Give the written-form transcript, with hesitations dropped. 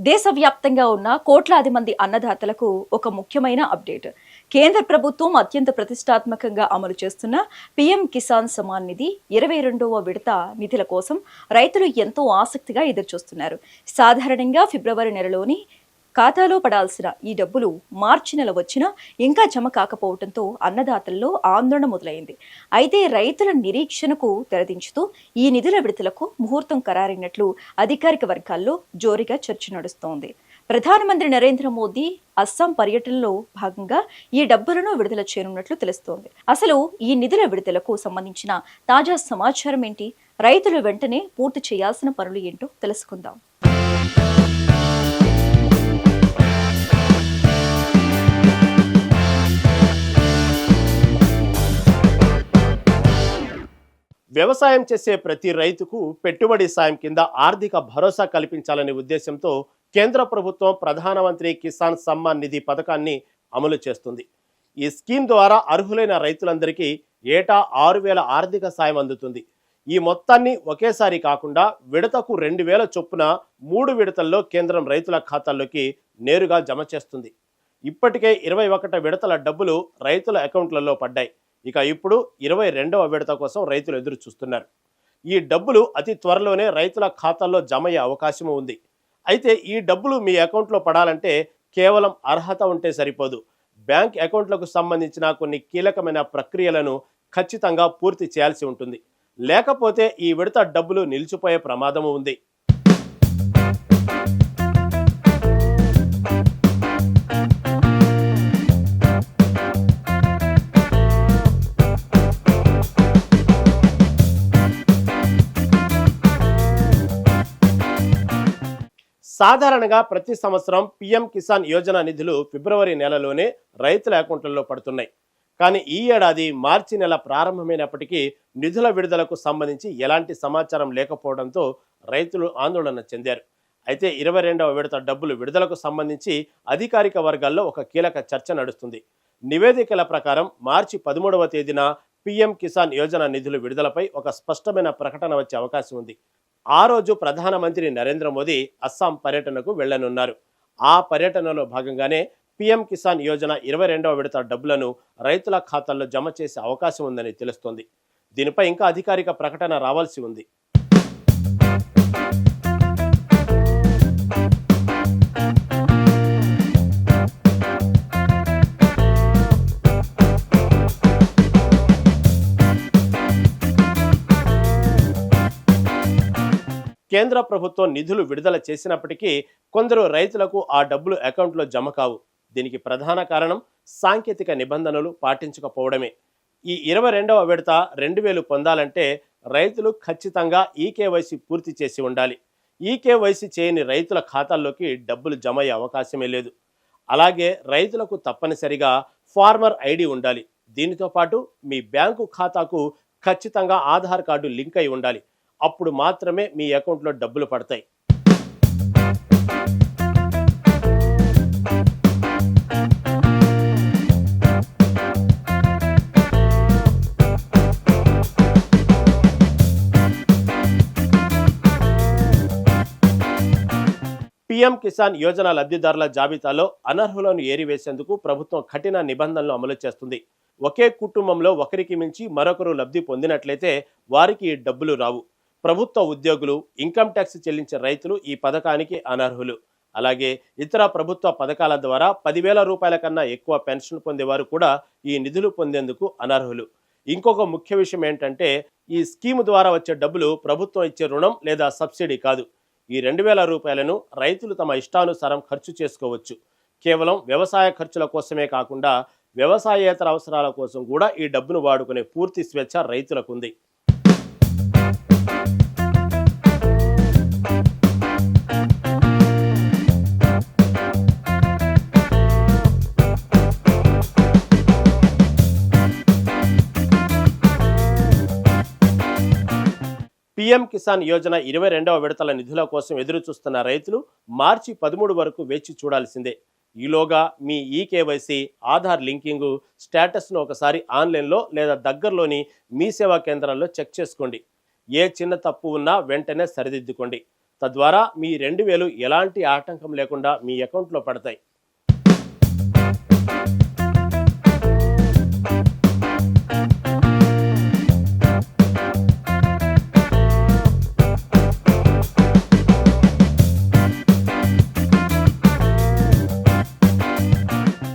దేశవ్యాప్తంగా ఉన్న కోట్లాది మంది అన్నదాతలకు ఒక ముఖ్యమైన అప్డేట్. కేంద్ర ప్రభుత్వం అత్యంత ప్రతిష్టాత్మకంగా అమలు చేస్తున్న పీఎం కిసాన్ సమ్మాన్ నిధి 22వ విడత నిధుల కోసం రైతులు ఎంతో ఆసక్తిగా ఎదురుచూస్తున్నారు. సాధారణంగా ఫిబ్రవరి నెలలోని ఖాతాలో పడాల్సిన ఈ డబ్బులు మార్చి నెల వచ్చినా ఇంకా జమ కాకపోవడంతో అన్నదాతల్లో ఆందోళన మొదలైంది. అయితే రైతుల నిరీక్షణకు తెరదించుతూ ఈ నిధుల విడుదలకు ముహూర్తం ఖరారైనట్లు అధికారిక వర్గాల్లో జోరుగా చర్చ నడుస్తోంది. ప్రధానమంత్రి నరేంద్ర మోదీ అస్సాం పర్యటనలో భాగంగా ఈ డబ్బులను విడుదల చేయనున్నట్లు తెలుస్తోంది. అసలు ఈ నిధుల విడుదలకు సంబంధించిన తాజా సమాచారం ఏంటి, రైతులు వెంటనే పూర్తి చేయాల్సిన పనులు ఏంటో తెలుసుకుందాం. వ్యవసాయం చేసే ప్రతి రైతుకు పెట్టుబడి సాయం కింద ఆర్థిక భరోసా కల్పించాలనే ఉద్దేశంతో కేంద్ర ప్రభుత్వం ప్రధానమంత్రి కిసాన్ సమ్మాన్ నిధి పథకాన్ని అమలు చేస్తుంది. ఈ స్కీమ్ ద్వారా అర్హులైన రైతులందరికీ ఏటా 6,000 ఆర్థిక సాయం అందుతుంది. ఈ మొత్తాన్ని ఒకేసారి కాకుండా విడతకు 2,000 చొప్పున 3 విడతల్లో కేంద్రం రైతుల ఖాతాల్లోకి నేరుగా జమ చేస్తుంది. ఇప్పటికే 21 విడతల డబ్బులు రైతుల అకౌంట్లలో పడ్డాయి. ఇక ఇప్పుడు 22వ విడత కోసం రైతులు ఎదురు చూస్తున్నారు. ఈ డబ్బులు అతి త్వరలోనే రైతుల ఖాతాల్లో జమ అయ్యే అవకాశం ఉంది. అయితే ఈ డబ్బులు మీ అకౌంట్లో పడాలంటే కేవలం అర్హత ఉంటే సరిపోదు. బ్యాంక్ అకౌంట్లకు సంబంధించిన కొన్ని కీలకమైన ప్రక్రియలను ఖచ్చితంగా పూర్తి చేయాల్సి ఉంటుంది. లేకపోతే ఈ విడత డబ్బులు నిలిచిపోయే ప్రమాదము ఉంది. సాధారణంగా ప్రతి సంవత్సరం పీఎం కిసాన్ యోజన నిధులు ఫిబ్రవరి నెలలోనే రైతుల అకౌంట్లలో పడుతున్నాయి. కానీ ఈ ఏడాది మార్చి నెల ప్రారంభమైనప్పటికీ నిధుల విడుదలకు సంబంధించి ఎలాంటి సమాచారం లేకపోవడంతో రైతులు ఆందోళన చెందారు. అయితే 22వ విడత డబ్బులు విడుదలకు సంబంధించి అధికారిక వర్గాల్లో ఒక కీలక చర్చ నడుస్తుంది. నివేదికల ప్రకారం మార్చి 13వ తేదీన పీఎం కిసాన్ యోజన నిధులు విడుదలపై ఒక స్పష్టమైన ప్రకటన వచ్చే అవకాశం ఉంది. ఆ రోజు ప్రధానమంత్రి నరేంద్ర మోదీ అస్సాం పర్యటనకు వెళ్లనున్నారు. ఆ పర్యటనలో భాగంగానే పీఎం కిసాన్ యోజన 22వ విడత డబ్బులను రైతుల ఖాతాల్లో జమ చేసే అవకాశం ఉందని తెలుస్తోంది. దీనిపై ఇంకా అధికారిక ప్రకటన రావాల్సి ఉంది. కేంద్ర ప్రభుత్వం నిధులు విడుదల చేసినప్పటికీ కొందరు రైతులకు ఆ డబ్బులు అకౌంట్లో జమ కావు. దీనికి ప్రధాన కారణం సాంకేతిక నిబంధనలు పాటించకపోవడమే. ఈ 22వ విడత 2,000 పొందాలంటే రైతులు ఖచ్చితంగా ఈకేవైసీ పూర్తి చేసి ఉండాలి. ఈకేవైసీ చేయని రైతుల ఖాతాల్లోకి డబ్బులు జమ అయ్యే అవకాశమే లేదు. అలాగే రైతులకు తప్పనిసరిగా ఫార్మర్ ఐడి ఉండాలి. దీనితో పాటు మీ బ్యాంకు ఖాతాకు ఖచ్చితంగా ఆధార్ కార్డు లింక్ అయి ఉండాలి. అప్పుడు మాత్రమే మీ అకౌంట్లో డబ్బులు పడతాయి. పీఎం కిసాన్ యోజన లబ్ధిదారుల జాబితాలో అనర్హులను ఏరివేసేందుకు ప్రభుత్వం కఠిన నిబంధనలు అమలు చేస్తుంది. ఒకే కుటుంబంలో ఒకరికి మించి మరొకరు లబ్ధి పొందినట్లయితే వారికి డబ్బులు రావు. ప్రభుత్వ ఉద్యోగులు, ఇన్కమ్ ట్యాక్స్ చెల్లించే రైతులు ఈ పథకానికి అనర్హులు. అలాగే ఇతర ప్రభుత్వ పథకాల ద్వారా 10,000 రూపాయల కన్నా ఎక్కువ పెన్షన్ పొందేవారు కూడా ఈ నిధులు పొందేందుకు అనర్హులు. ఇంకొక ముఖ్య విషయం ఏంటంటే ఈ స్కీమ్ ద్వారా వచ్చే డబ్బులు ప్రభుత్వం ఇచ్చే రుణం లేదా సబ్సిడీ కాదు. ఈ 2,000 రూపాయలను రైతులు తమ ఇష్టానుసారం ఖర్చు చేసుకోవచ్చు. కేవలం వ్యవసాయ ఖర్చుల కోసమే కాకుండా వ్యవసాయేతర అవసరాల కోసం కూడా ఈ డబ్బును వాడుకునే పూర్తి స్వేచ్ఛ రైతులకు ఉంది. పీఎం కిసాన్ యోజన 22వ విడతల నిధుల కోసం ఎదురు చూస్తున్న రైతులు మార్చి 13 వరకు వేచి చూడాల్సిందే. ఈలోగా మీ ఈకేవైసీ, ఆధార్ లింకింగ్ స్టేటస్ను ఒకసారి ఆన్లైన్లో లేదా దగ్గరలోని మీ సేవా కేంద్రాల్లో చెక్ చేసుకోండి. ఏ చిన్న తప్పు ఉన్నా వెంటనే సరిదిద్దుకోండి. తద్వారా మీ 2000 ఎలాంటి ఆటంకం లేకుండా మీ అకౌంట్లో పడతాయి.